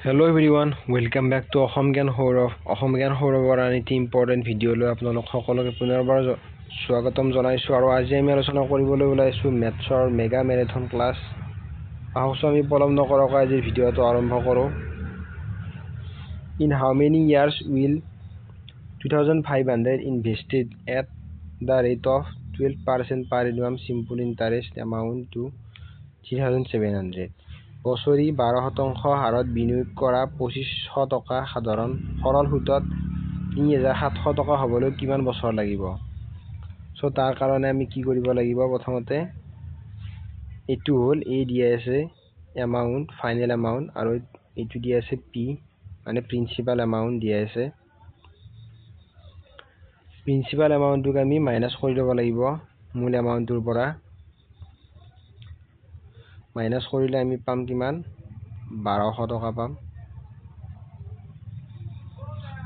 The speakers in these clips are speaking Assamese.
Hello everyone, welcome back to Ahom Gyan Hourav. Ahom Gyan Houravor an eti important video লৈ আপোনালোক সকলোকে পুনৰবাৰ স্বাগতম জনাইছো আৰু আজি আমি আলোচনা কৰিবলৈ ওলাইছো মেথছৰ মেগা মেৰাথন ক্লাস। আহক আমি পলম নকৰাকৈ আজিৰ ভিডিওটো আৰম্ভ কৰো। In how many years will 2500 invested at the rate of 12% per annum simple interest amount to 3700? বছৰি 12% হাৰত বিনিয়োগ কৰা 2500 টকা সাধাৰণ সৰল সুতত 3700 টকা হ'বলৈ কিমান বছৰ লাগিব? সো তাৰ কাৰণে আমি কি কৰিব লাগিব? প্ৰথমতে এটো হল এ দিয়া আছে এমাউন্ট ফাইনাল এমাউন্ট আৰু এটো দিয়া আছে পি মানে প্ৰিন্সিপাল এমাউন্ট দিয়া আছে। প্ৰিন্সিপাল এমাউন্টক আমি মাইনাস কৰি দিব লাগিব মূল এমাউন্টৰ পৰা। মাইনাস কৰিলে আমি পাম কিমান 1200 টকা পাম।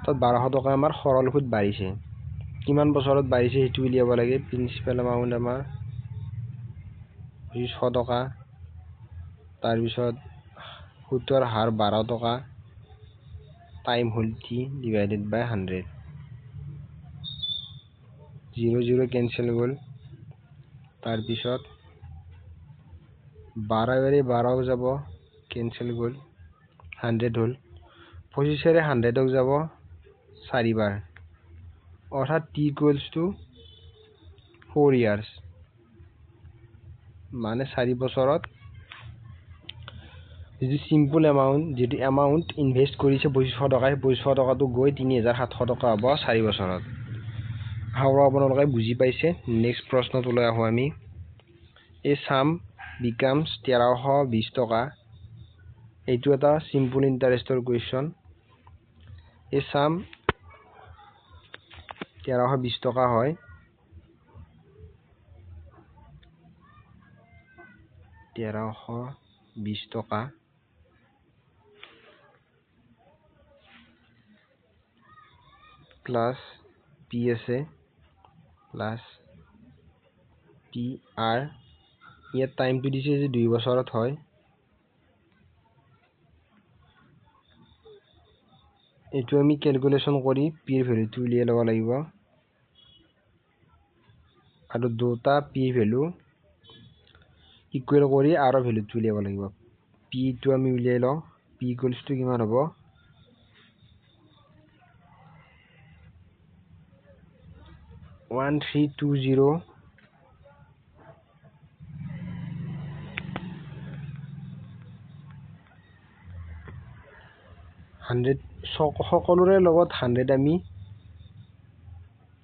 তো 1200 টকা আমাৰ সৰল সুত বাঢ়িছে। কিমান বছৰত বাঢ়িছে হেতু উলিয়াব লাগে। প্ৰিন্সিপাল এমাউন্ট আমাৰ 200 টকা, তাৰ পিছত সুতৰ হাৰ 12 টকা, টাইম হল টি ডিভাইডেড বাই 100। 0 0 কেনসেল গল, তাৰ পিছত 12 12 যাব কেনসেল গল, 100 হল। 25 ৰে 100ক যাব 4 বাৰ, অৰ্থাৎ t equals to 4 years মানে 4 বছৰত যিটো সিম্পল এমাউন্ট যেটো এমাউন্ট ইনভেস্ট কৰিছে 2500 টকা, 2500 টকাটো গৈ 3700 টকা হ'ব 4 বছৰত। হাওৰা আপোনালোকে বুজি পাইছে। নেক্সট প্ৰশ্নটো লৈ আহো আমি। A sum becomes 1320 টকা। এইটো এটা সিম্পল ইন্টাৰেস্টৰ কোৱেশ্চন। A sum 1320 টকা হয়। 1320 টকা প্লাস পি আছে প্লাস পি আর ইয়াত টাইমটো দিছে যে 2 বছৰত হয়। এটো আমি ক্যালকুলেশন কৰি পি এৰ ভ্যালুটো উলিয়াই লব লাগিব আৰু দুটা পি ভ্যালু ইকুৱেল কৰি আৰ ভ্যালুটো উলিয়াব লাগিব। পি টো আমি উলিয়াই লওঁ। পি ইকুৱেলস টু কিমান হ'ব 1320 100 সকলোৰে লগত 100 আমি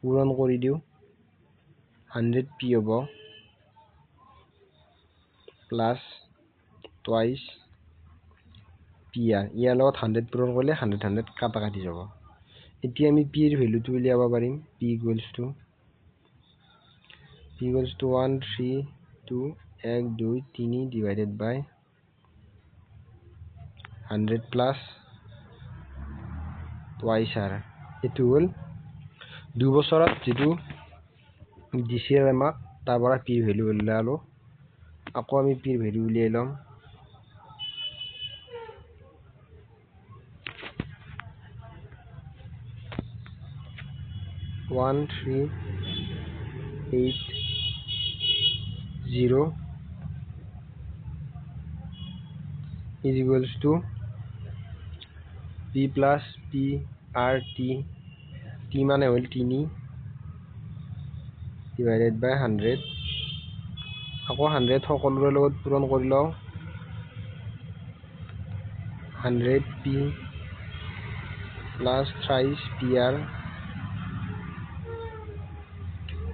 পূৰণ কৰি দিও। 100 পি হ'ব প্লাস টুৱাইস পি আৰ ইয়াৰ লগত 100 পূৰণ কৰিলে 100 100 কাটা কাটি যাব। এতিয়া আমি পি এৰ ভ্যালুটো উলিয়াব পাৰিম। পি ইকুৱেলস টু 1321 2 3 ডিভাইডেড বাই 100 প্লাস টুৱাইস আৰ এটো হল 2 বছৰত যেটো দিছে আমাক তাৰ পৰা পি ভ্যালু উলিয়ালো। আকৌ আমি পি ভ্যালু উলিয়াই লম। One three 8 0 is equals to p plus p r t t মানে হল 3 divided by 100। আকৌ 100 সকলোৰে লগত পূৰণ কৰি লওঁ। 100 p plus thrice p r।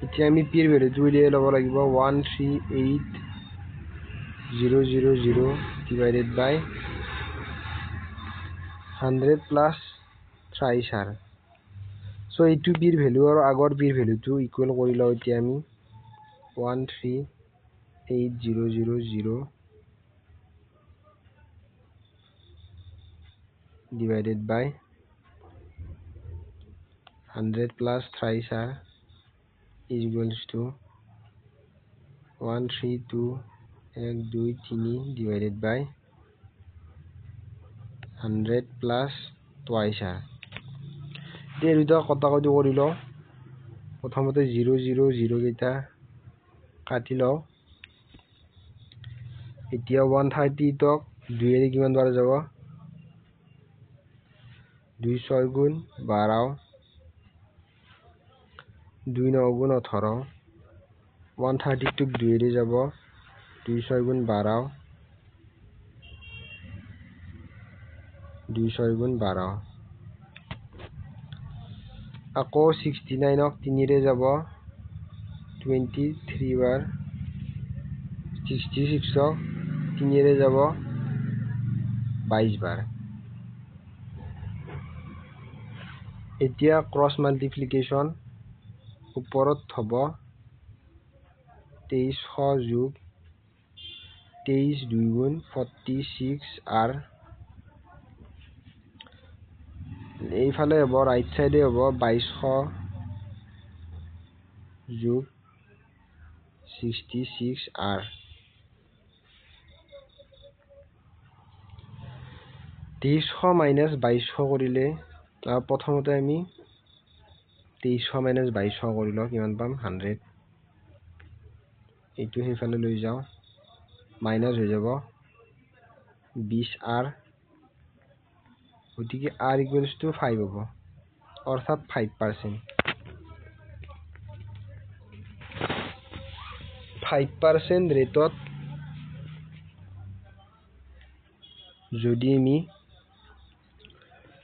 এতিয়া আমি p এর ভ্যালুটো উলিয়াই লব লাগিব। 138000 divided by 100 plus thrice r। So এইটো p এর ভ্যালু আৰু আগৰ p এৰ ভ্যালুটো ইকুৱেল কৰি লওঁ। এতিয়া আমি 138000 divided by 100 plus thrice r is equals to 132123 divided by 100 plus twice r এই দুটা কটাকটি কৰি লওঁ প্ৰথমতে 0 0 0 কেইটা কাটি লওঁ এতিয়া 130 তক 2 এৰে কিমান বাৰ যাব 2 6 গুণ 12 2 9 গুণ 18 130 টুক 2 এৰে যাব 2 6 গুণ 12 2 6 গুণ 12 আকৌ 69 ক 3 এৰে যাব 23 বাৰ 66 ক 3 এৰে যাব 22 বাৰ এতিয়া ক্ৰস মাল্টিপ্লিকেশন ওপৰত হ'ব 2300 যোগ 23 2 গুণ 46 r এইফালে হ'ব রাইট সাইডে হ'ব 2200 যোগ 66 r 2300 মাইনাস 2200 কৰিলে প্ৰথমতে আমি 2300 মাইনাস 2200 কৰিলো কিমান পাম 100 এইটো হেফালে লৈ যাও মাইনাস হৈ যাব 20r গতিকে r equals to 5 হ'ব অৰ্থাৎ 5% 5% ৰেটত যদি আমি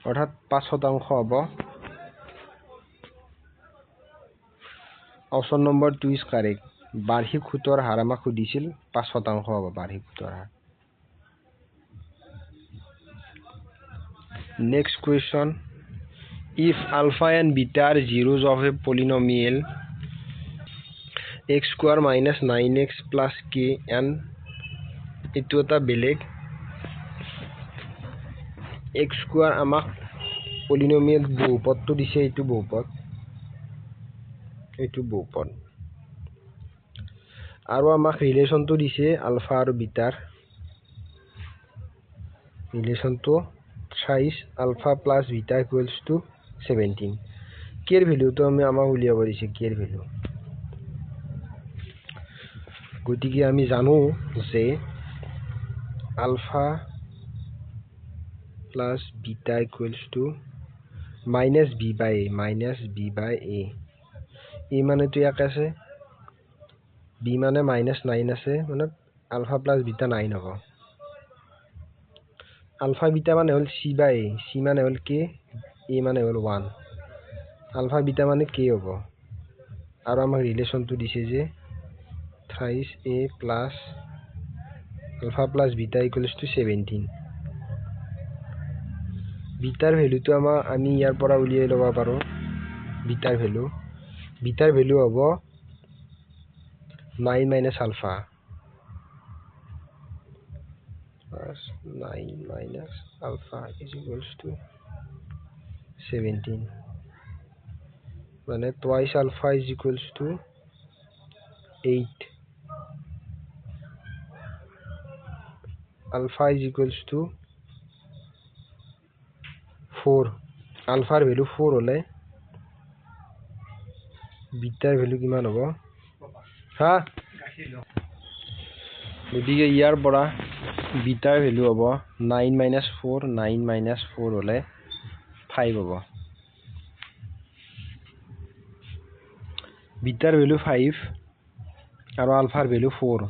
অৰ্থাৎ 5% হ'ব অপশন নম্বৰ 2 ইজ কাৰেক্ট বাৰ্ষিক সুতৰ হাৰ আমাক সুধিছিল 5% হ'ব বাৰ্ষিক সুতৰ হাৰ Next question. If alpha and beta are zeros of a polynomial x square minus 9x plus k and itu eta beleg x square amak polynomial বহুপদ to dise itu বহুপদ aru amak relation to dise alpha aru beta relation to thrice alpha plus beta equals to 17 k value to ami ama uliya parise k value গতিকে আমি জানো যে alpha plus beta equals to minus b by a e মানে তো ইয়াক আছে b মানে minus 9 আছে মানে alpha plus beta 9 হ'ব alpha beta মানে হল c by a c মানে হল k a মানে হল 1 alpha beta মানে k হ'ব আৰু আমাৰ ৰিলেচন তো দিছে যে thrice a plus alpha plus beta equals to 17 bitter value তো আমি ইয়াৰ পৰা উলিয়াই লব পাৰো বিটাৰ ভ্যালু হ'ব 9 minus alpha plus 9 minus alpha is equals to 17 মানে twice alpha is equals to 8 alpha is equals to 4 alpha value 4 হলে বিটাৰ ভ্যালু কিমান হ'ব হা গতিকে ইয়াৰ পৰা বিটাৰ ভ্যালু হ'ব 9 minus 4 হলে 5 হ'ব বিটাৰ ভ্যালু 5 আৰু আলফাৰ ভ্যালু 4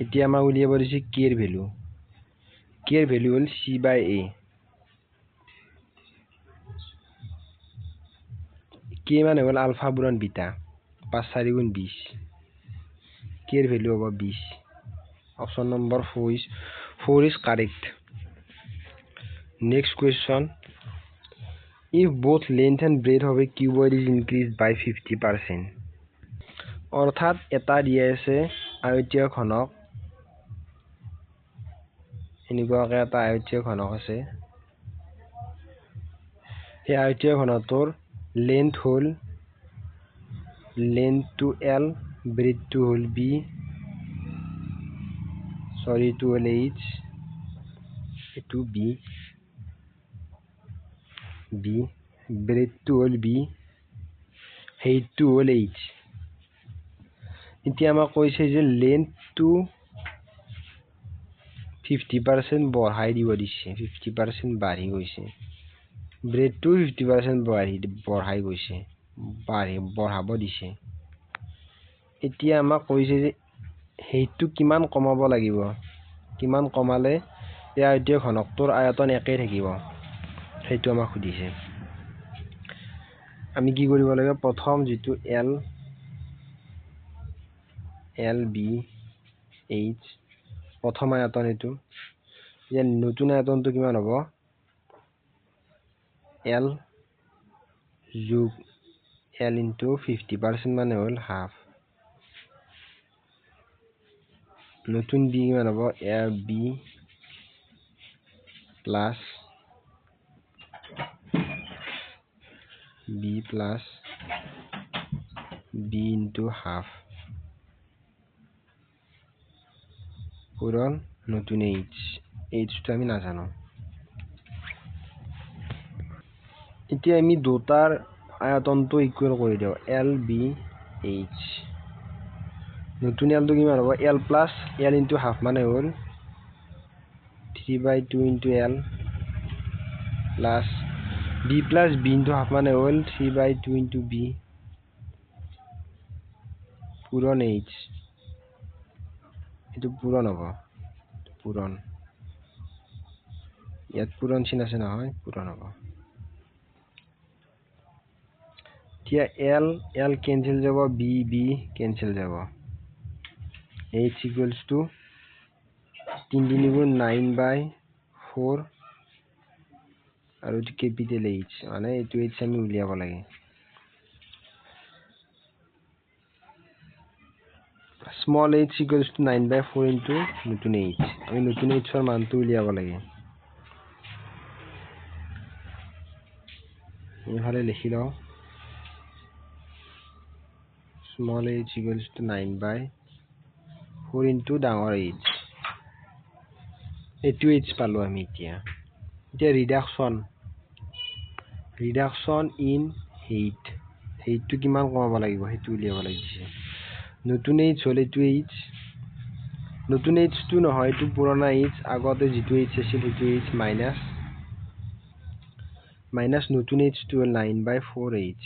এতিয়া আমাৰ উলিয়াব দিছে k এৰ value hall c by a k মানে হল আলফা বুৰণ বিটা 5 4 গুণ 20 k এৰ ভ্যালু হ'ব 20 option number 4 is correct next question if both length and breadth of a cuboid is increased by 50% অৰ্থাৎ এটা দিয়া আছে আয়তীয় ঘনক এনেকুৱাকে এটা আয়তীয় ঘনক আছে এই আয়তীয় ঘনটোৰ length hall length to l breadth to hall b to hall h এইটো B ব্ৰেডটো হ'ল B হেইটটো হ'ল H এতিয়া আমাক কৈছে যে লেন্থটো 50% বঢ়াই দিব দিছে 50% বাঢ়ি গৈছে ব্ৰেডটো 50% বঢ়াই গৈছে বঢ়াব দিছে এতিয়া আমাক কৈছে যে হেইটটো কিমান কমাব লাগিব কিমান কমালে এই আয়তীয় ঘনকটোৰ আয়তন একেই থাকিব সেইটো আমাক সুধিছে আমি কি কৰিব লাগিব প্ৰথম যেটো L B H প্ৰথম আয়তন এটো যে নতুন আয়তনটো কিমান হ'ব L যোগ L into 50% মানে হ'ল হাফ নতুন B কিমান হ'ব B plus B into half পূরণ নতুন H তো আমি না জানো এতিয়া আমি দুটাৰ আয়তনটো ইকুয়াল কৰি দিও L B H নতুন L তো কিমান হ'ব L plus L into half মানে হ'ল 3/2 into L plus B plus B into half মানে হ'ল 3/2 into B পূরণ H এটো পূরণ হ'ব পূরণ ইয়াত পূরণ চিন আছে নহয় পূরণ হ'ব এতিয়া L cancel যাব B cancel যাব H equals to 3/9/4 আৰু capital H মানে এটো H আমি উলিয়াব লাগে small h equals to 9/4 into নতুন h আমি নতুন h এর মানটো উলিয়াব লাগে এখানে লিখি দাও small h equals to 9/4 into ডাঙৰ h এটো h পালো আমি এতিয়া রিডাকশন ইন হেইট হেইটটো কিমান কমাব লাগিব হেতু উলিয়াব লাগিছে নতুন h হলে টু h নতুন h টো নহয় টু পুৰণা h আগতে যেটো h আছিল হেতু h মাইনাস নতুন h টো 9/4h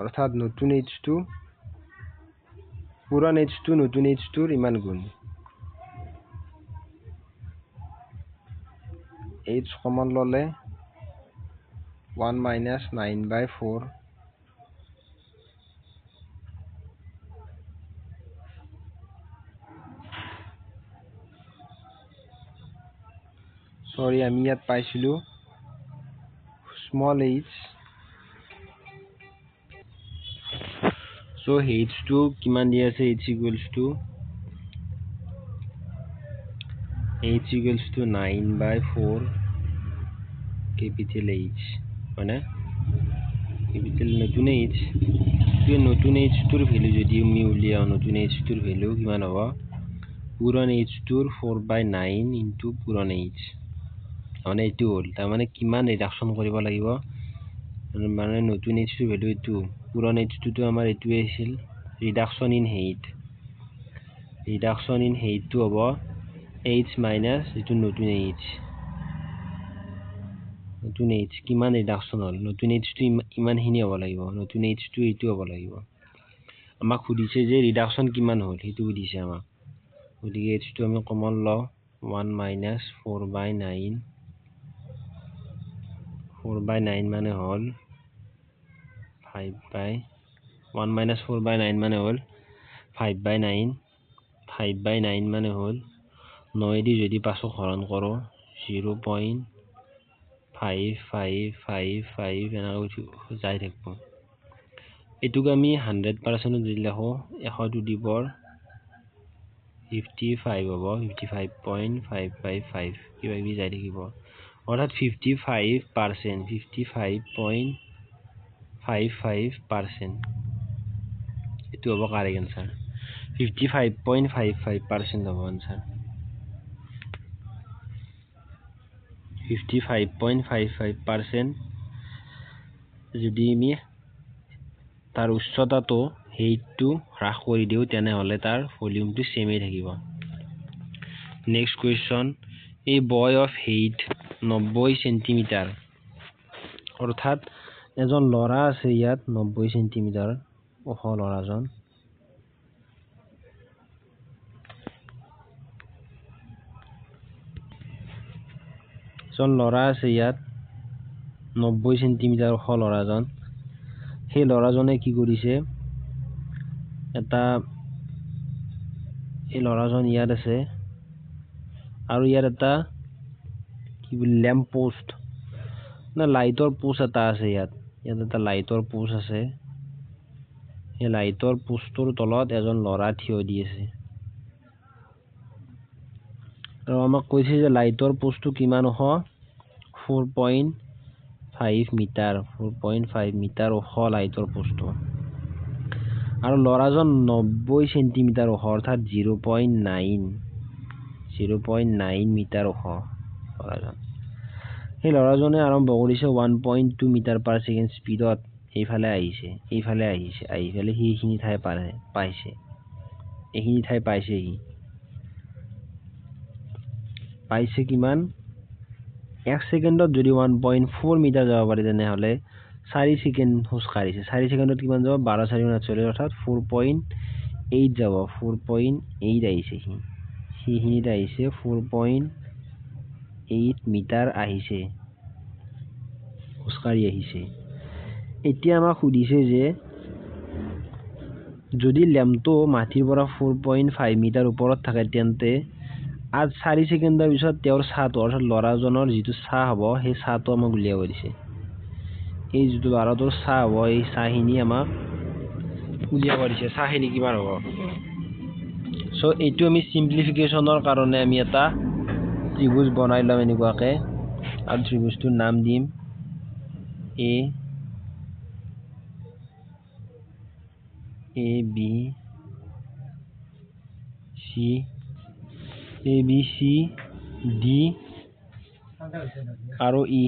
অর্থাৎ নতুন h টো পুরান h টো নতুন h টোৰ ইমান গুণ h কমন ললে 1 minus 9/4 sorry আমি ইয়াত পাইছিলো small h so h to কিমান দিয়া আছে h equals to 9/4 capital H মানে capital নতুন h তো নতুন h তোৰ ভ্যালু যদি আমি উলিয়াও নতুন h তোৰ ভ্যালু কিমান হ'ব পুৰান h তোৰ 4/9 into পুৰান h মানে এটো হল তাৰ মানে কিমান ৰিডাকশন কৰিব লাগিব মানে নতুন h তোৰ ভ্যালু এটো পুৰান h তো আমাৰ এটোৱে আছিল ৰিডাকশন ইন হেইট তো হ'ব h minus এটো নতুন h কিমান ৰিডাকশন হল নতুন h তো ইমান হিনি হ'ব লাগিব নতুন h তো এটো হ'ব লাগিব আমাক সুধিছে যে ৰিডাকশন কিমান হল হেতু সুধিছে আমাক গতিকে h তো আমি কমন লও 1 minus 4/9 মানে হল 1 minus 4/9 মানে হল 5/9 মানে হল 9 দি যদি 5 হৰণ কৰো 0.5555 এনেকৈ যাই থাকিব এটুক আমি 100% যদি লিখো 100 টু দি পাৱাৰ 55 হ'ব 55.555 কিবা কিবি যাই থাকিব অৰ্থাৎ 55.55% এটো হ'ব কাৰেক্ট आंसर 55.55% হ'ব আনসাৰ 55.55% যদি আমি তাৰ উচ্চতাটো হেইটটো হ্ৰাস কৰি দিও তেনেহলে তাৰ ভলিউমটো সেমে থাকিব next question a boy of height 90 centimetre অৰ্থাৎ এজন লৰা আছে ইয়াত 90 সেন্টিমিটাৰ ওখ লৰাজন লৰা আছে ইয়াত 90 সেন্টিমিটাৰ ওখ লৰাজন সেই লৰাজনে কি কৰিছে এটা এই লৰাজন ইয়াত আছে আৰু ইয়াত এটা কি বুলি ল্যাম্প পোস্ট না লাইটৰ পোস্ট এটা আছে ইয়াত এটা লাইটৰ পোস্ট আছে এই লাইটৰ পোস্টৰ তলত এজন লৰা থিয় দি আছে আৰু আমাক কৈছে যে লাইটৰ পোস্টটো কিমান ওখ 4.5 মিটাৰ 4.5 মিটাৰ ওখ লাইটৰ পোস্টটো আৰু লৰাজন 90 সেন্টিমিটাৰ ওখ অৰ্থাৎ 0.9 মিটাৰ ওখ লৰাজন এই লৰাজনে আৰম্ভ কৰিছে 1.2 মিটাৰ পাৰ সেকেন্ড স্পিডত এইফালে আহিছে আহি ফেলে এইখিনি ঠাই পাইছে এইখিনি ঠাই পাইছে কিমান 1 সেকেন্ডত যদি 1.4 মিটাৰ যাব পাৰে তেনেহলে 4 সেকেন্ড খোজ কাঢ়িছে 4 সেকেন্ডত কিমান যাব 12 4 49 অৰ্থাৎ 4.8 যাব 4.8 আহিছে হিনিত আহিছে 4.8 মিটাৰ আহিছে খোজ কাঢ়ি আহিছে এতিয়া আমাক সুধিছে যে যদি ল্যাম্পটো মাটিৰ পৰা 4.5 মিটাৰ ওপৰত থাকে তেন্তে আজ 4 সেকেন্ডৰ পিছত তেওঁৰ ছাটো অৰ্থাৎ লৰাজনৰ যিটো ছা হ'ব সেই ছাটো আমাক উলিয়াব দিছে এই যিটো লৰাটোৰ ছা হ'ব এই ছাখিনি আমাক উলিয়াব দিছে ছাখিনি কিমান হ'ব সো এইটো আমি সিম্পলিফিকেশনৰ কাৰণে আমি এটা ত্ৰিভুজ বনাই লম এনেকুৱাকে আৰু ত্ৰিভুজটোৰ নাম দিম A B C D আৰু E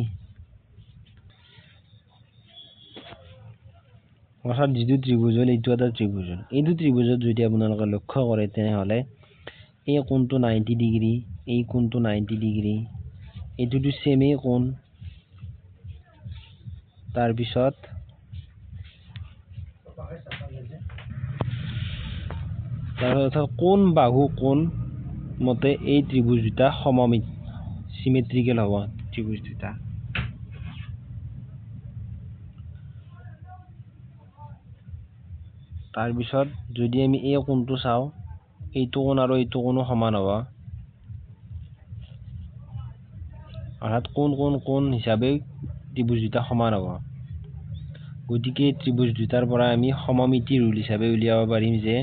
অৰ্থাৎ যিটো ত্ৰিভুজ হ'ল এইটো এটা ত্ৰিভুজ এইটো ত্ৰিভুজত যদি আপোনালোকে লক্ষ্য কৰে তেনেহলে এই কোণটো 90 ডিগ্ৰী এই কোণটো 90 ডিগ্ৰী এইটোটো সেমে কোণ তাৰ পিছত কোণ বাহু কোণ মতে এই ত্ৰিভুজ দুটা সমমিত সিমেট্ৰিকেল হ'ব ত্ৰিভুজ দুটা তাৰ পিছত যদি আমি এই কোণটো চাও এইটো কোণ আৰু এইটো কোণো সমান হ'ব অৰ্থাৎ কোণ হিচাপে ত্ৰিভুজ দুটা সমান হ'ব গতিকে ত্ৰিভুজ দুটাৰ পৰা আমি সমমিতি ৰুল হিচাপে উলিয়াব পাৰিম যে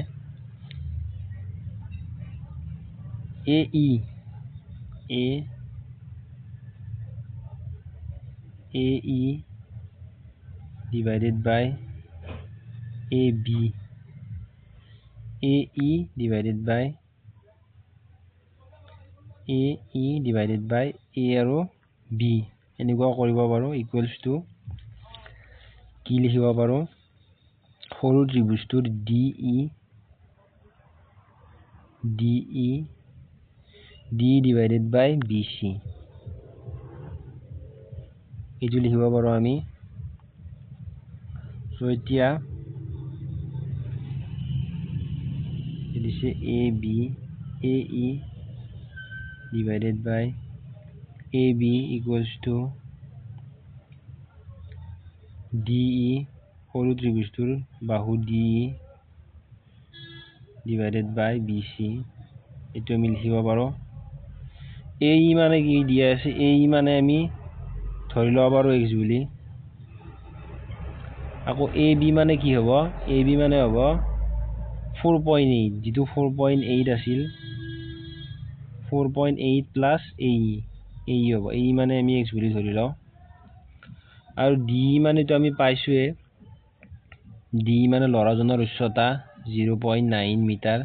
AE divided by AB AE divided by A আৰু B এনেকুৱা কৰিব পাৰো ইকুৱেলছ টু কি লিখিব পাৰো সৰু ত্ৰিভুজটোৰ D divided by BC এইটো লিখিব পাৰো আমি সো এতিয়া দিছে AE divided by AB equals to DE সৰু ত্ৰিভুজটোৰ বাহু DE divided by BC এইটো আমি লিখিব পাৰো AE মানে কি দিয়া আছে AE মানে আমি ধৰি লব পাৰো x বুলি আকৌ AB মানে কি হ'ব AB মানে হ'ব 4.8 যেটো 4.8 আছিল 4.8 plus AE হ'ব AE মানে আমি x বুলি ধৰি লও আৰু DE মানে তো আমি পাইছোৱে DE মানে লৰাজনৰ উচ্চতা 0.9 মিটাৰ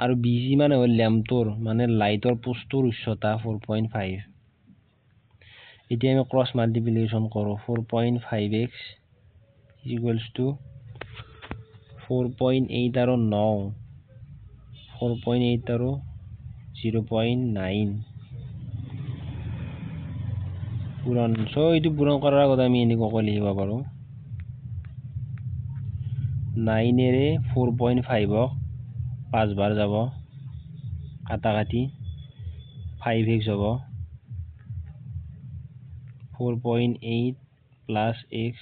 আৰু BG মানে হ'ল ল্যাম্পটোৰ মানে লাইটৰ পোষ্টৰ উচ্চতা 4.5 এতিয়া আমি ক্ৰস মাল্টিপ্লিকেশ্যন কৰোঁ 4.5x equals to 4.8 আৰু 9 4.8 আৰু 0.9 পূৰণ সো এইটো পূৰণ কৰাৰ আগত আমি এনেকৈ লিখিব পাৰোঁ 9 এৰে 4.5 5 বাৰ যাব কাটাকাটি 5x হ'ব 4.8 plus x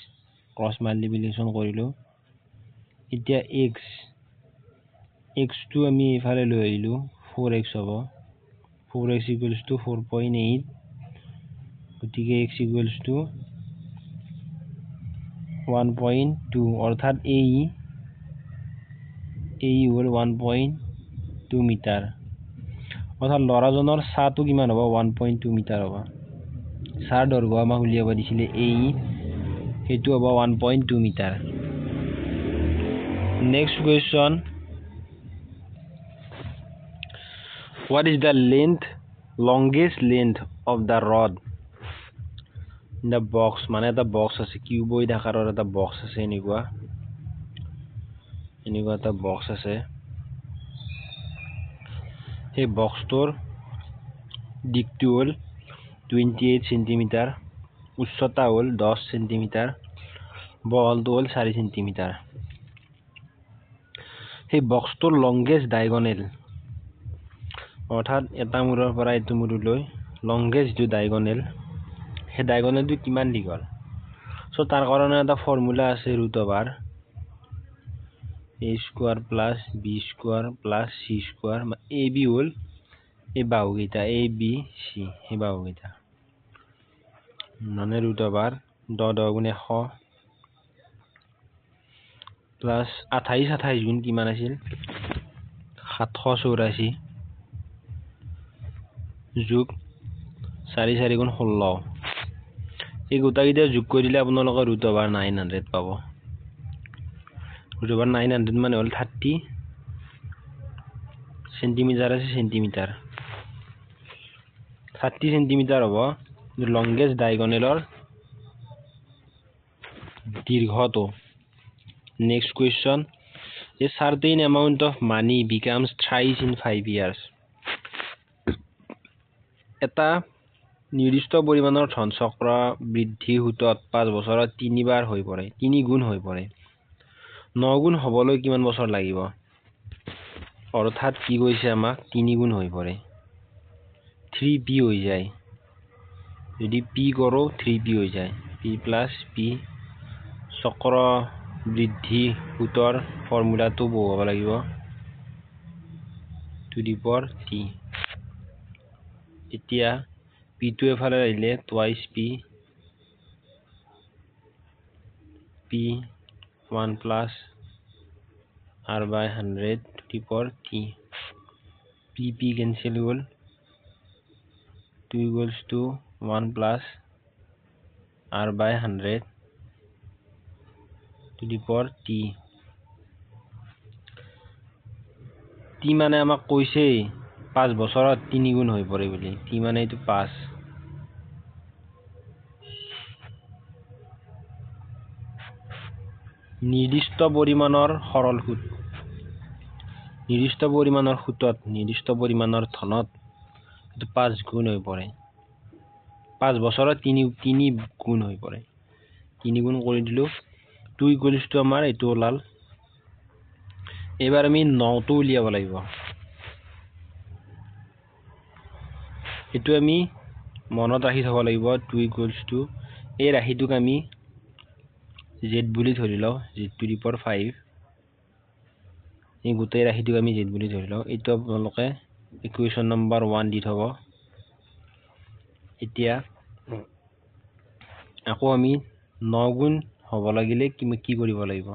cross multiplication কৰিলো এতিয়া x টো আমি এফালে লৈ আহিলো 4x হ'ব 4x equals to 4.8 গতিকে x equals to 1.2 অৰ্থাৎ a হ'ল 1.2 মিটাৰ অৰ্থাৎ লৰাজনৰ সাটো কিমান হ'ব 1.2 মিটাৰ হ'ব সাৰ দৈৰ্ঘ্য আমাক উলিয়াব দিছিলে সেইটো হ'ব 1.2 metre next question what is the longest length of the rod in the box মানে এটা বক্স আছে কিউবইড আকাৰৰ এটা বক্স আছে এনেকুৱা এটা বক্স আছে এই বক্সটোৰ দিকটো হ'ল 28 সেন্টিমিটাৰ উচ্চতা হ'ল 10 সেন্টিমিটাৰ বহলটো হ'ল 4 সেন্টিমিটাৰ এই বক্সটোৰ লংগেষ্ট ডায়াগোনেল অৰ্থাৎ এটা মূৰৰ পৰা এইটো মূৰলৈ লংগেষ্ট যে ডায়াগোনেল সেই ডায়াগোনেলটো কিমান দীঘল সো তাৰ কাৰণে এটা ফৰ্মুলা আছে √r a square plus b square plus c square ab হ'ল এই বাহুকেইটা a b c এই বাহুকেইটা মানে √r 10 গুণ 100 প্লাস 28 গুণ কিমান আছিল 784 যোগ 4 গুণ 16 এই গোটাকেইটা যোগ কৰিলে আপোনালোকৰ √r 900 পাব √r 900 মানে হ'ল 30 সেন্টিমিটাৰ আছে সেন্টিমিটাৰ 30 সেন্টিমিটাৰ হ'ব লংগেষ্ট ডায়াগোনেলৰ দীৰ্ঘটো next question a certain amount of money becomes thrice in 5 years এটা নিৰ্দিষ্ট পৰিমাণৰ ধন চক্ৰ বৃদ্ধি হুতত 5 বছৰত 3 বাৰ হৈ পৰে 3 গুণ হৈ পৰে 9 গুণ হ'বলৈ কিমান বছৰ লাগিব অৰ্থাৎ কি কৈছে আমাক 3 গুণ হৈ পৰে 3p হৈ যায় যদি p কৰো 3p হৈ যায় p plus p চক্ৰ বৃদ্ধি হুতৰ ফৰ্মুলাটো বহুৱাব লাগিব টু দি পাৱাৰ t এতিয়া p টো এফালে আহিলে twice p 1 plus r by 100 to the power t p cancel হ'ল 2 equals to 1 plus r by 100 to the power t মানে আমাক কৈছে 5 বছৰত 3 গুণ হৈ পৰে বুলি t মানে এইটো 5 নিৰ্দিষ্ট পৰিমাণৰ সৰল সুত নিৰ্দিষ্ট পৰিমাণৰ সুতত নিৰ্দিষ্ট পৰিমাণৰ ধনত 5 গুণ হৈ পৰে 5 বছৰত 3 গুণ হৈ পৰে 3 গুণ কৰি দিলো 2 equals to আমাৰ এইটো ওলাল এবাৰ আমি 9 টো উলিয়াব লাগিব এটো আমি মনত ৰাখি থব লাগিব 2 equals to এই ৰাশিটোক আমি z বুলি ধৰি লও z to the power 5 এই গোটেই ৰাশিটোক আমি z বুলি ধৰি লও এইটো আপোনালোকে ইকুৱেশ্যন নম্বৰ 1 দি থব এতিয়া আকৌ আমি 9 গুণ হ'ব লাগিলে কি কৰিব লাগিব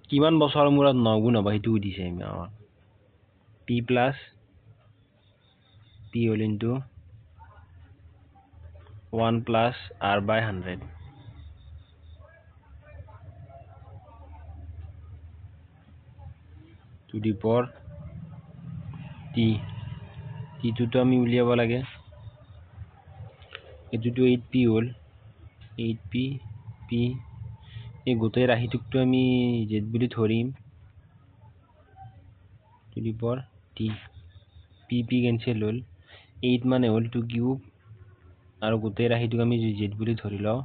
কিমান বছৰৰ মূৰত 9 গুণ হ'ব সেইটো দিছে আমাক p plus p whole into 1 plus r by 100 to to the power T টিটোতো আমি উলিয়াব লাগে এইটোতো 8p হ'ল 8p p এই গোটেই ৰাশিটোকটো আমি z বুলি ধৰিম two the power T p cancel হ'ল 8 মানে হ'ল 2 কিউব আৰু গোটেই ৰাশিটোক আমি z বুলি ধৰি লওঁ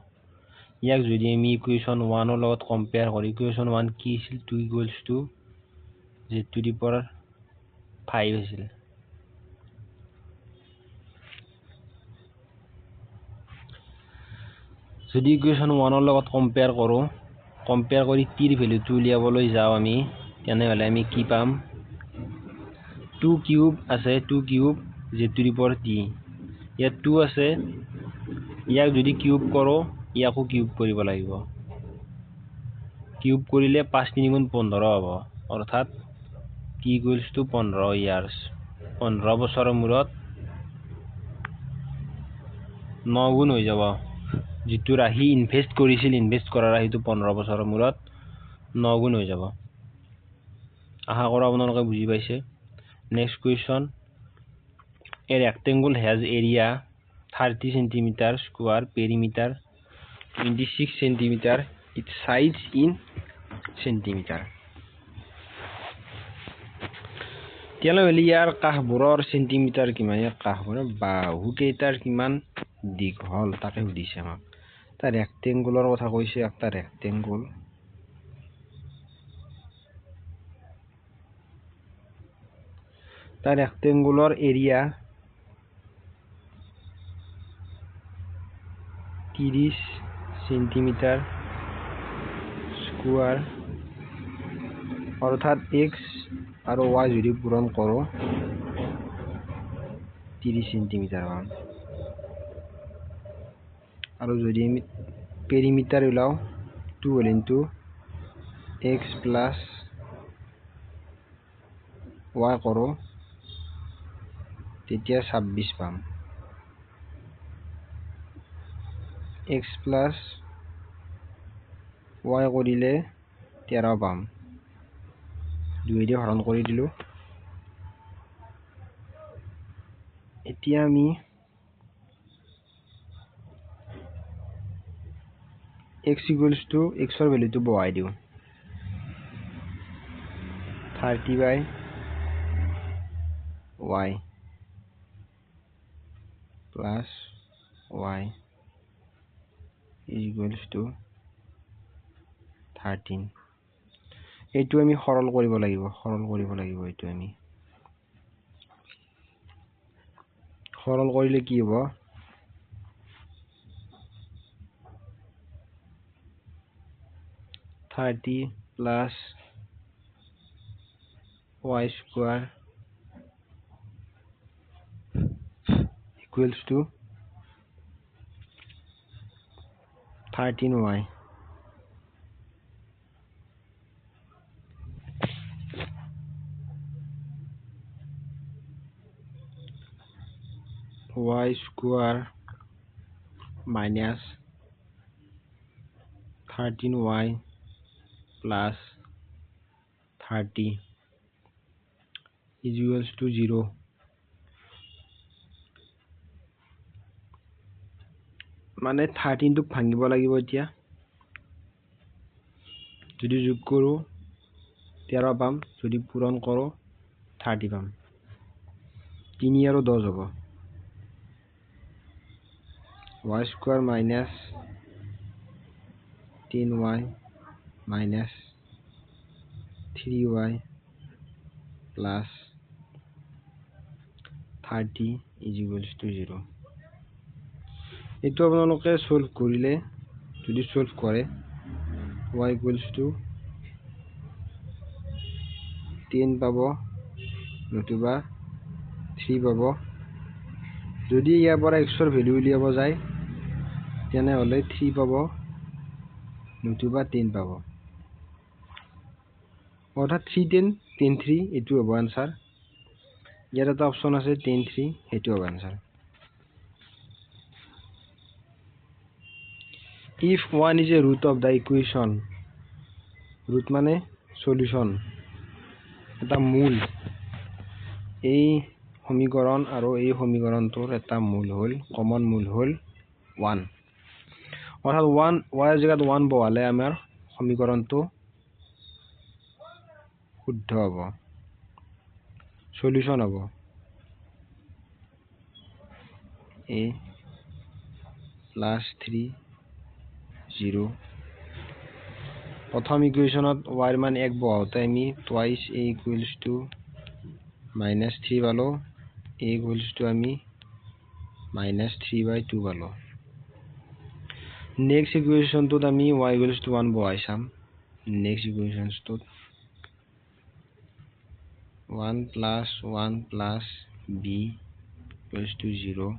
ইয়াক যদি আমি ইকুৱেশ্যন 1 ৰ লগত কম্পেয়াৰ কৰো ইকুৱেশ্যন 1 কি আছিল 2 equals to z two the power 5 আছিল যদি ইকুৱেশ্যন 1 ৰ লগত কম্পেয়াৰ কৰি t ৰ ভ্যালুটো উলিয়াবলৈ যাওঁ আমি তেনেহলে আমি কি পাম 2 কিউব আছে 2 cube z two the power t ইয়াত 2 আছে ইয়াক যদি কিউব কৰো ইয়াকো কিউব কৰিব লাগিব কিউব কৰিলে 5 3 গুণ 15 হ'ব অৰ্থাৎ t ইকুৱেলছ টু 15 ইয়াৰ্ছ 15 বছৰৰ মূৰত 9 গুণ হৈ যাব जितु राही इनभेस्ट কৰা ৰাহিটো 15 বছৰৰ মূৰত 9 গুণ হৈ যাব আশা কৰো আপোনালোকে বুজি পাইছে next question a rectangle has area 30 cm square perimeter 26 cm its size in centimeter তেতিয়াহ'লে ইয়াৰ কাষবোৰৰ চেণ্টিমিটাৰ কিমান ইয়াৰ কাষবোৰৰ বাহু কেইটাৰ কিমান দীঘল তাকে সুধিছে আমাক তা ৰেক্টেংগুলাৰ কথা কৈছে একটা ৰেক্টেংগুল তা ৰেক্টেংগুলাৰ এৰিয়া 30 সেন্টিমিটাৰ স্কয়াৰ অৰ্থাৎ x আৰু y যদি পূৰণ কৰো 30 সেন্টিমিটাৰ পাম আৰু যদি আমি পেৰিমিটাৰ উলাও 2 ইনটু x প্লাস y কৰো তেতিয়া 26 পাম x প্লাস y কৰিলে 13 পাম 2 দিয়ে হৰণ কৰি দিলো এতিয়া আমি x equals to x ৰ ভ্যালুটো বহাই দিও 30 by y plus y is equals to 13 এইটো আমি সৰল কৰিব লাগিব এইটো আমি সৰল কৰিলে কি হ'ব 30 plus y square equals to 13y y square minus 13y plus 30 is equals to 0 মানে 13 টো ভাঙিব লাগিব এতিয়া যদি যোগ কৰো 13 পাম যদি পূৰণ কৰো 30 পাম 3 আৰু 10 হ'ব y square minus 10y minus 3y plus 30 is equals to 0 এইটো আপোনালোকে সলভ কৰিলে যদি সলভ কৰে y equals to 10 পাব নতুবা 3 পাব যদি ইয়াৰ পৰা x ৰ ভ্যালু উলিয়াব যায় তেনেহলে 3 পাব নতুবা 10 পাব অৰ্থাৎ 3 10 10 3 এটো হ'ব आंसर ইয়াৰ এটা অপচন আছে 10 3 এটো হ'ব answer if 1 is a root of the equation root মানে solution এটা মূল এই সমীকৰণ আৰু এই সমীকৰণটোৰ এটা মূল হ'ল কমন মূল হ'ল 1 অৰ্থাৎ 1 y জেগাত 1 বহালে আমাৰ সমীকৰণটো শুদ্ধ হ'ব সলিউশন হ'ব a + 3 0 প্ৰথম ইকুৱেশ্যনত y ৰ মান 1 বহাওঁতে আমি twice a equals to -3 পালো a equals to আমি -3/2 পালো নেক্সট ইকুৱেশ্যনটোত আমি y equals to 1 বহাই চাম next ইকুৱেশ্যনটোত 1 + 1 + b equals to 0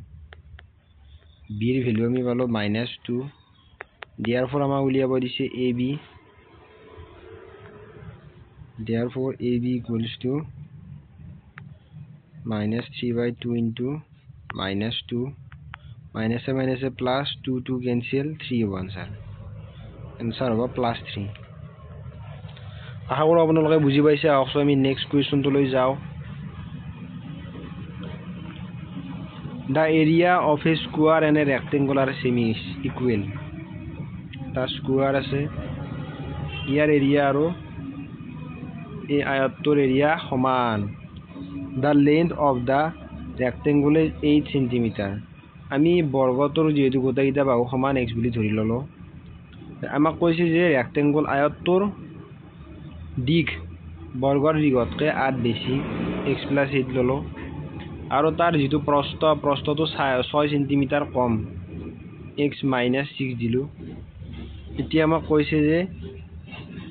b ৰ ভ্যালু আমি পালো -2 therefore আমাক উলিয়াব দিছে ab therefore ab equals to -3/2 into -2 minus a plus 2 cancel 3 হ'ব answer হ'ব +3 আশা কৰো আপোনালোকে বুজি পাইছে আহক আমি নেক্সট কুৱেশ্যনটো লৈ যাও The area of a square and a rectangular semi is equal the square আছে ইয়াৰ এৰিয়া আৰু এই আয়তটোৰ এৰিয়া সমান The length of the rectangle is 8 cm আমি বৰ্গটোৰ যেহেতু গোটেইটা বাহু সমান x বুলি ধৰি ললো আমাক কৈছে যে ৰেক্টেংগল আয়তটোৰ দিক বৰ্গৰ দিগতকৈ 8 বেছি x + 8 ললো আৰু তাৰ যেটো প্ৰস্থটো 6 cm কম x - 6 দিলো এতিয়া আমাক কৈছে যে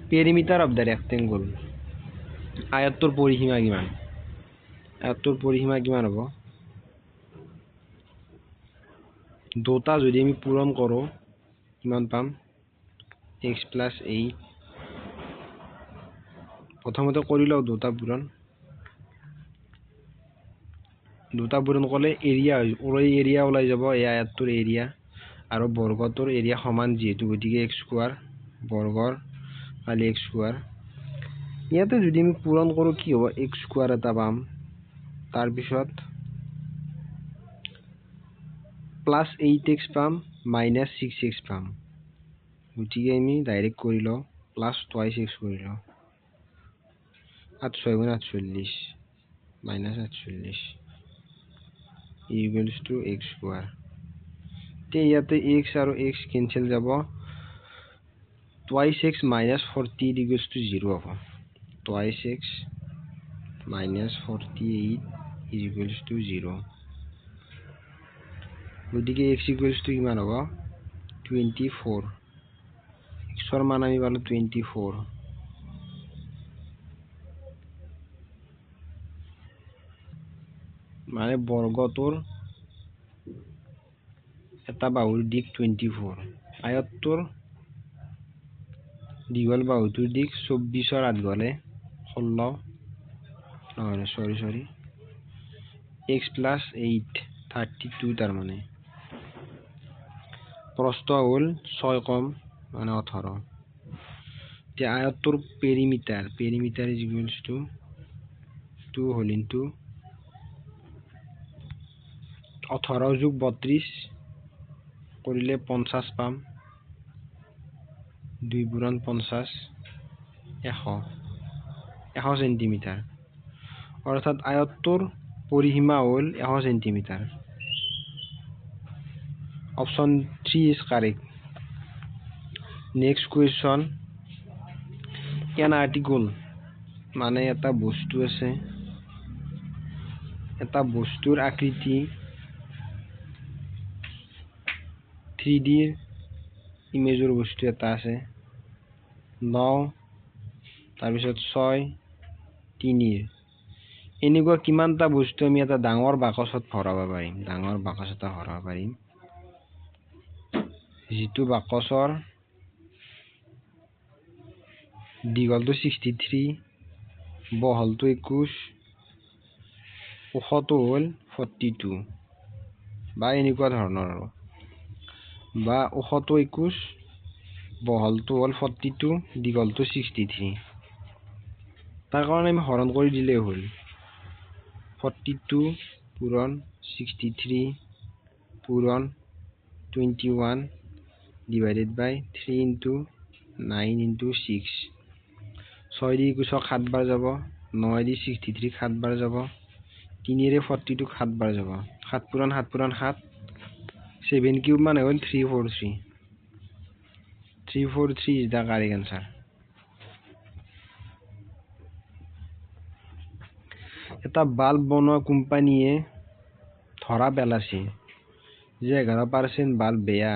পেৰিমিটাৰ অফ দা ৰেক্টেংগল আয়তটোৰ পৰিসীমা কিমান হ'ব দুটা যদি আমি পূৰণ কৰো কিমান পাম x + 8 প্ৰথমতে কৰি লও দুটা পূৰণ কৰলে এৰিয়া ওলাই যাব এই আয়তটোৰ এৰিয়া আৰু বৰ্গটোৰ এৰিয়া সমান যেহেতু গতিকে x স্কয়াৰ বৰ্গৰ খালি x স্কয়াৰ ইয়াতে যদি আমি পূৰণ কৰো কি হ'ব x স্কয়াৰ এটা পাম তাৰ পিছত +8x পাম -6x পাম গতিকে আমি ডাইৰেক্ট কৰি লও +2x কৰি লও 8 * 6 = 48 -48 equals to x square তে ইয়াতে x আৰু x কেনসেল যাব twice x - 48 equals to 0 হ'ব twice x - 48 equals to 0 গতিকে x equals to কিমান হ'ব 24 x ৰ মান আমি পালো 24 মানে বৰ্গটোৰ এটা বাহুৰ দিক 24 আয়তটোৰ দীঘল বাহুটোৰ দিক 24 ৰ 8 গলে 16 সৰি x + 8 32 তাৰ মানে প্ৰস্থ হ'ল 6 কম মানে 18 তে আয়তটোৰ perimeter is equals to 2 whole into 18 যোগ 32 কৰিলে 50 পাম 2 পূৰণ 50 100 সেন্টিমিটাৰ অৰ্থাৎ আয়তটোৰ পৰিসীমা হ'ল 100 centimetre option 3 is correct next question an article মানে এটা বস্তু আছে এটা বস্তুৰ আকৃতি 3D ইমেজৰ বস্তু এটা আছে 9 তাৰ পিছত 6 3 এনেকুৱা কিমানটা বস্তু আমি এটা ডাঙৰ বাকচত ভৰাব পাৰিম যেটো বাকচৰ দীঘলটো 63 বহলটো 21 ওখটো হ'ল 42 বা এনেকুৱা ধৰণৰ আৰু বা ওখটো 21 বহলটো হ'ল 42 দীঘলটো 63 তাৰ কাৰণে আমি হৰণ কৰি দিলেই হ'ল 42 পূৰণ 63 পূৰণ 21 divided by 3 into 9 into 6 6 দি 7 বাৰ যাব 9 দি 63 7 বাৰ যাব 3 ৰে 42 7 বাৰ যাব 7 পূৰণ 7 পূৰণ 7 7 কিউব মানে হ'ল 343 343 is the correct answer এটা বাল্ব বনোৱা কোম্পানীয়ে ধৰা পেলাইছে যে 11% বাল্ব বেয়া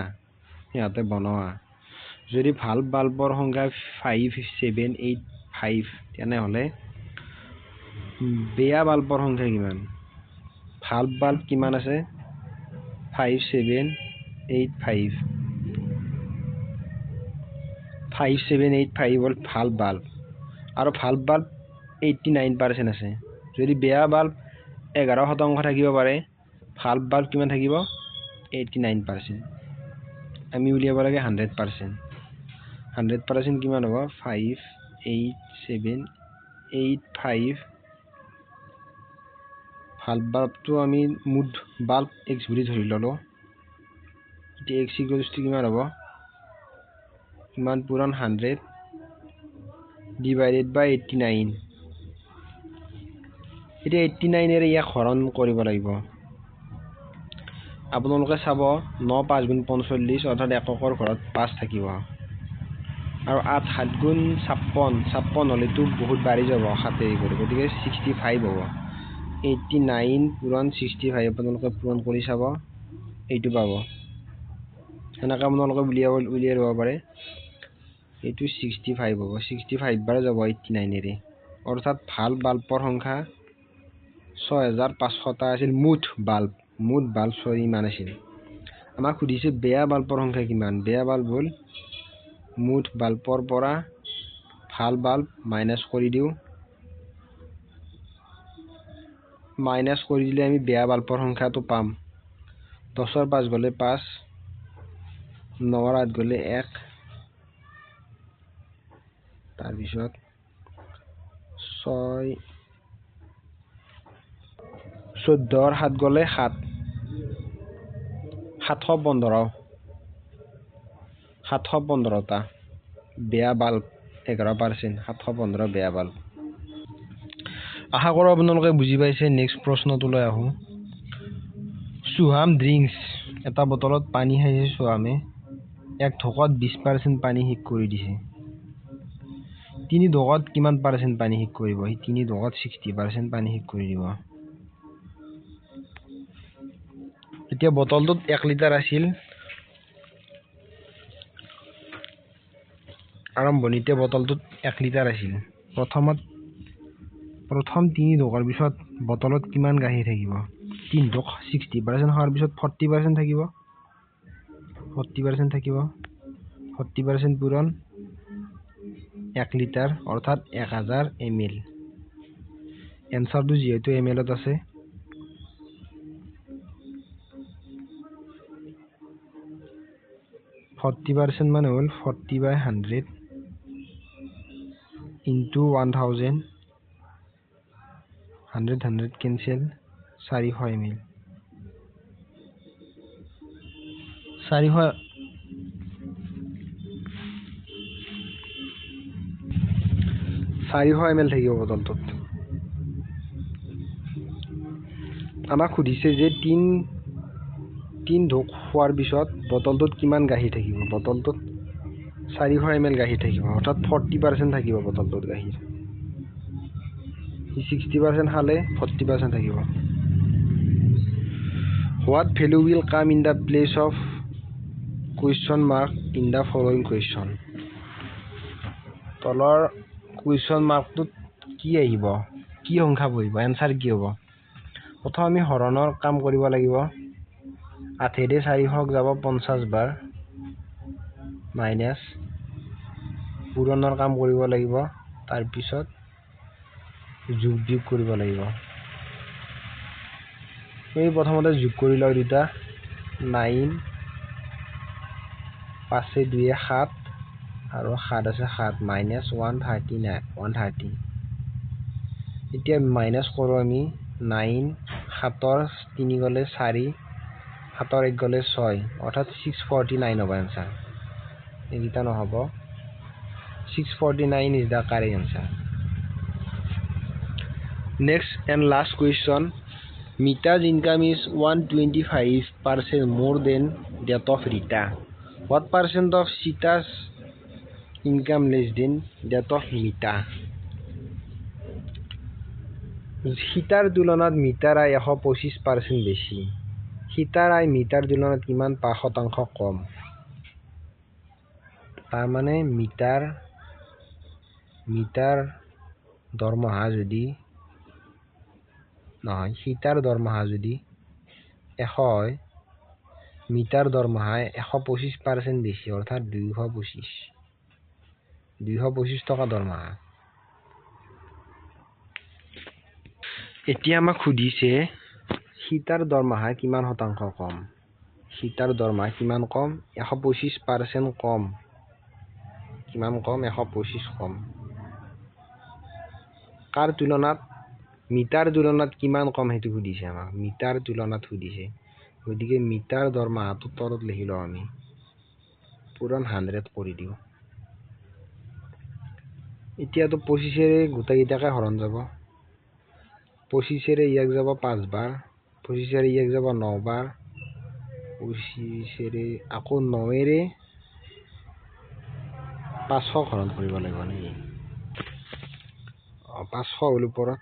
সিহঁতে বনোৱা যদি ভাল বাল্বৰ সংখ্যা 5785 তেনেহলে বেয়া বাল্বৰ সংখ্যা কিমান ভাল বাল্ব কিমান আছে 5785 হ'ল ভাল বাল্ব আৰু ভাল বাল্ব 89% আছে যদি বেয়া বাল্ব 11% থাকিব পাৰে ভাল বাল্ব কিমান থাকিব 89% আমি উলিয়াব লাগে 100% 100% কিমান হ'ব 58785 ভাল বাল্বটো আমি মুঠ বাল্ব x বুলি ধৰি ললো এতিয়া x কিমান হ'ব কিমান পূৰণ 100 divided by 89 এতিয়া 89 এৰে ইয়াক হৰণ কৰিব লাগিব আপোনালোকে চাব 9 5 গুণ 45 অৰ্থাৎ এককৰ ঘৰত 5 থাকিব আৰু 8 7 গুণ 56 হলেতো বহুত বাঢ়ি যাব 7 এৰি কৰি গতিকে 65 হ'ব 89 পূৰণ 65 আপোনালোকে পূৰণ কৰি চাব এইটো পাব এনেকৈ আপোনালোকে উলিয়াই ল'ব পাৰে এইটো 65 হ'ব 65 বাৰ যাব 89 এৰে অৰ্থাৎ ভাল বাল্বৰ সংখ্যা 6500টা আছিল মুঠ বাল্ব ইমান আছিল আমাক সুধিছে বেয়া বাল্বৰ সংখ্যা কিমান বেয়া বাল্ব হ'ল মুঠ বাল্বৰ পৰা ভাল বাল্ব মাইনাস কৰি দিও মাইনাস কৰি দিলে আমি বেয়া বাল্বৰ সংখ্যাটো পাম 10 ৰ 5 গলে 5 9 ৰ 8 গলে 1 তাৰ পিছত 6 14 ৰ 7 গলে 7 715টা বেয়া বাল্ব 11% 715 বেয়া বাল্ব আশা কৰো আপোনালোকে বুজি পাইছে নেক্সট প্ৰশ্নটোলৈ আহো সুহাম ড্ৰিংকস এটা বটলত পানী খাইছে সুহামে এক ঢোকত 20% পানী শেষ কৰি দিছে তিনি ঢোকত কিমান পাৰ্চেন্ট পানী শেষ কৰিব এই তিনি ঢোকত 60% পানী শেষ কৰি দিব এতিয়া বটলটোত 1 লিটাৰ আছিল আৰম্ভণিতে বটলটোত 1 লিটাৰ আছিল প্ৰথম 3 ঢোকাৰ পিছত বটলত কিমান গাখীৰ থাকিব 3 ঢোক 60% হোৱাৰ পিছত 40% থাকিব 40% পূৰণ 1 লিটাৰ অৰ্থাৎ 1000 ml এনসাৰটো যেহেতু ml ত আছে 40% মানে হ'ল 40/100 into 1000 100 cancel 400 ml 400 ml থাকিব বটলটোত আমাক সুধিছে যে 3 ঢোক খোৱাৰ পিছত বটলটোত কিমান গাখীৰ থাকিব বটলটোত 400 ml গাখীৰ থাকিব অৰ্থাৎ 40% থাকিব বটলটোত গাখীৰ 60% খালে 40% থাকিব What value will come in the place of question mark in the following question তলৰ question markটোত কি আহিব কি সংখ্যা বহিব এনসাৰ কি হ'ব প্ৰথম আমি হৰণৰ কাম কৰিব লাগিব 8 ৰে 400 যাব 50 বাৰ মাইনাস পূৰণৰ কাম কৰিব লাগিব তাৰ পিছত যোগ কৰিব লাগিব এই প্ৰথমতে যোগ কৰি লও দুটা 9 5 2 7 আৰু 7 আছে 7 -130 এতিয়া মাইনাস কৰোঁ আমি 9 7 3 গলে 4 7 1 গলে 6 অৰ্থাৎ 649 হ'ব आंसर এইটা নহব 649 is the correct answer. Next and last question. Mita's income is 125% more than that of Rita. What percent of Sita's income less than that of Mita? Sitar তুলনাত মিটাৰ আয় 125% বেছি সিতাৰ আয় মিটাৰ তুলনাত কিমান 5% কম তাৰ মানে মিটাৰ দৰমহা যদি নহয় সিতাৰ দৰমহা যদি 100 হয় মিটাৰ দৰমহা 125% বেছি অৰ্থাৎ 225 টকা দৰমহা এতিয়া আমাক খুদিছে সিতাৰ দৰমহা কিমান শতাংশ কম সিতাৰ দৰমহা কিমান কম 125% কম কিমান কম 125 কম কাৰ তুলনাত মিটাৰ তুলনাত কিমান কম হেতু খুদিছে আমাক মিটাৰ তুলনাত খুদিছে গতিকে মিটাৰ দৰমহাটো তলত লিখিলো আমি পূৰণ 100 কৰি দিও এতিয়াতো 25 এৰে গোটেইটাকে হৰণ যাব 25 এৰে ইয়াক যাব 5 বাৰ 25 এৰে ইয়াক যাব 9 বাৰ 25 এৰে আকৌ 9 এৰে 500 হৰণ কৰিব লাগিব নেকি 500 হল ওপৰত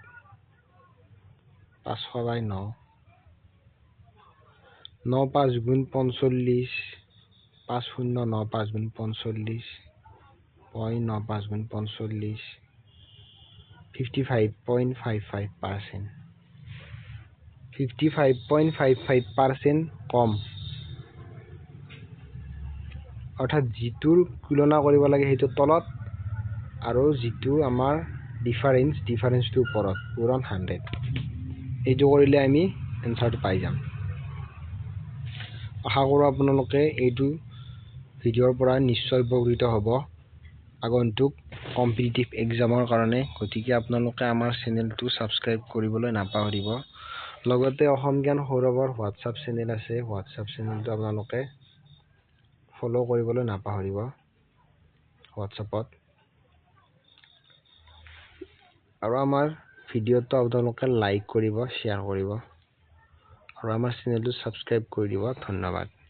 500 বাই 9 9 5 গুণ 45 50 9 5 গুণ 45 9 5 গুণ 45 55.55% 55.55% কম অৰ্থাৎ যিটোৰ তুলনা কৰিব লাগে হেতু তলত আৰু যিটো আমাৰ ডিফাৰেন্সটো ওপৰত পূৰণ 100 এইটো কৰিলে আমি এনসাৰটো পাই যাম আশা কৰো আপোনালোকে এইটো ভিডিওৰ পৰা নিশ্চয় উপকৃত হ'ব আগন্তুক কম্পিটিটিভ এক্সামৰ কাৰণে গতিকে আপোনালোকে আমাৰ চেনেলটো সাবস্ক্ৰাইব কৰিবলৈ নাপাহৰিব লগতে অসম জ্ঞান সৌৰভৰ হোৱাটছআপ চেনেল আছে হোৱাটছআপ চেনেলটো আপোনালোকে ফলো কৰিবলৈ নাপাহৰিব হোৱাটছআপত আৰু আমাৰ ভিডিওটো আপোনালোকে লাইক কৰিব শেয়াৰ কৰিব আৰু আমাৰ চেনেলটো সাবস্ক্ৰাইব কৰি দিব ধন্যবাদ